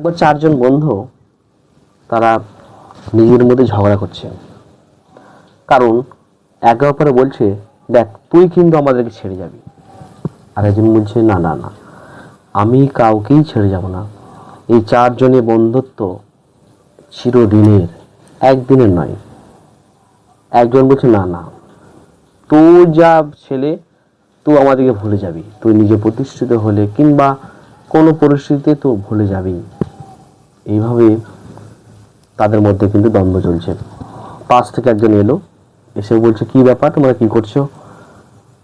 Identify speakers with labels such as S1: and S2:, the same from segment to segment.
S1: একবার চারজন বন্ধু তারা নিজের মধ্যে ঝগড়া করছে, কারণ একে অপরে বলছে, দেখ তুই কিন্তু আমাদেরকে ছেড়ে যাবি। আর একজন বলছে, না না না, আমি কাউকেই ছেড়ে যাব না। এই চারজনের বন্ধুত্ব চিরদিনের, একদিনের নয়। একজন বলছে, না না, তুই যা ছেলে, তুই আমাদেরকে ভুলে যাবি, তুই নিজে প্রতিষ্ঠিত হলে কিংবা কোনো পরিস্থিতিতে তো ভুলে যাবি। এইভাবে তাদের মধ্যে কিন্তু দ্বন্দ্ব চলছে। পাশ থেকে একজন এলো, এসে বলছে, কি ব্যাপার, তোমরা কি করছো?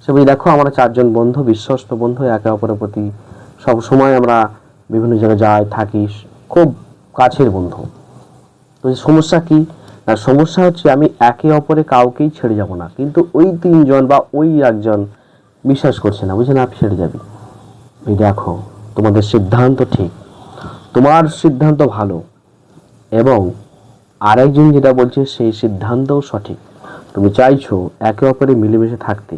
S1: সে বলছে, দেখো আমরা চারজন বন্ধু, বিশ্বস্ত বন্ধু, একে অপরের প্রতি সব সময় আমরা বিভিন্ন জায়গায় যাই, থাকি, খুব কাছের বন্ধু। তো সমস্যা কি? না, সমস্যা হচ্ছে আমি একে অপরে কাউকেই ছেড়ে যাব না, কিন্তু ওই তিনজন বা ওই একজন বিশ্বাস করছে না, বুঝছে না, আপনি ছেড়ে যাবি। এই দেখো, তোমাদের সিদ্ধান্ত ঠিক, তোমার সিদ্ধান্ত ভালো, এবং আরেকজন যেটা বলছে সেই সিদ্ধান্তও সঠিক। তুমি চাইছো একে অপরে মিলেমিশে থাকতে,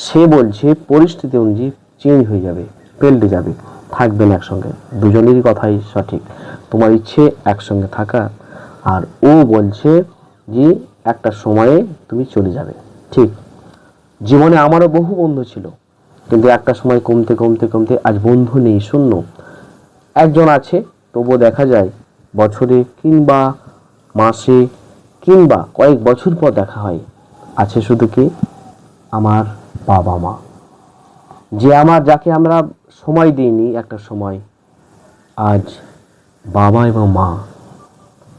S1: সে বলছে পরিস্থিতি অনুযায়ী চেঞ্জ হয়ে যাবে, পাল্টে যাবে, থাকবেন একসঙ্গে। দুজনেরই কথাই সঠিক, তোমার ইচ্ছে একসঙ্গে থাকা, আর ও বলছে যে একটা সময়ে তুমি চলে যাবে। ঠিক, জীবনে আমারও বহু বন্ধু ছিল, কিন্তু একটা সময় কমতে কমতে কমতে আজ বন্ধু নেই, শূন্য। একজন আছে, তবুও দেখা যায় বছরে কিংবা মাসে কিংবা কয়েক বছর পর দেখা হয়। আছে শুধু কি? আমার বাবা মা, যে আমার, যাকে আমরা সময় দিইনি একটা সময়, আজ বাবা এবং মা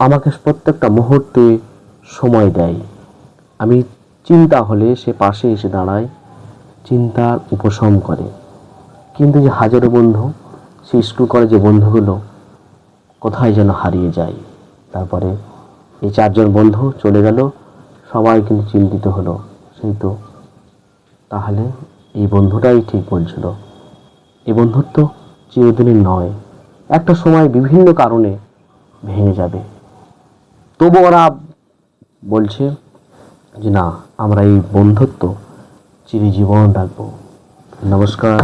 S1: আমাকে প্রত্যেকটা মুহূর্তে সময় দেয়। আমি চিন্তা হলে সে পাশে এসে দাঁড়ায়, চিন্তার উপশম করে। কিন্তু যে হাজারো বন্ধু, সে স্কুল কলেজে বন্ধুগুলো কোথায় যেন হারিয়ে যায়। তারপরে এই চারজন বন্ধু চলে গেল, সবাই কিন্তু চিন্তিত হলো, সেই তো, তাহলে এই বন্ধুটাই ঠিক বলছিল। এই বন্ধুত্ব চিরদিনের নয়, একটা সময় বিভিন্ন কারণে ভেঙে যাবে। তবু ওরা বলছে যে না, আমরা এই বন্ধুত্ব চিরজীবন রাখবো। নমস্কার।